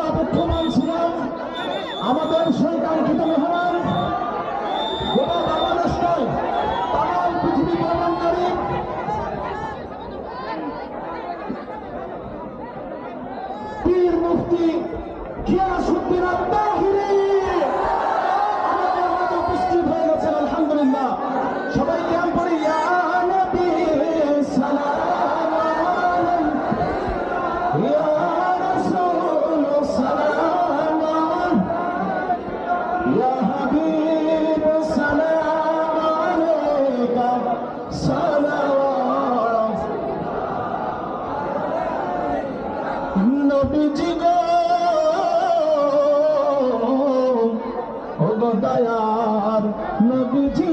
অপেক্ষমান ছিলাম আমাদের সেই কাঙ্ক্ষিত মেহমান গোটা বাংলাদেশ নয় তাম পৃথিবী ভ্রমণকারী পীর মুফতি গিয়াসউদ্দিন আত-তাহিরি আমাদের মাঝে উপস্থিত হয়ে গেছেন। আলহামদুলিল্লাহ, সবাই কেমন পড়ি ইয়া নবী সালাম ইয়া রাসূল সালাম ইয়া হাবিব সালাম আলাইকা সালাওয়াত নবীজি গো ও গো দয়ার নবীজি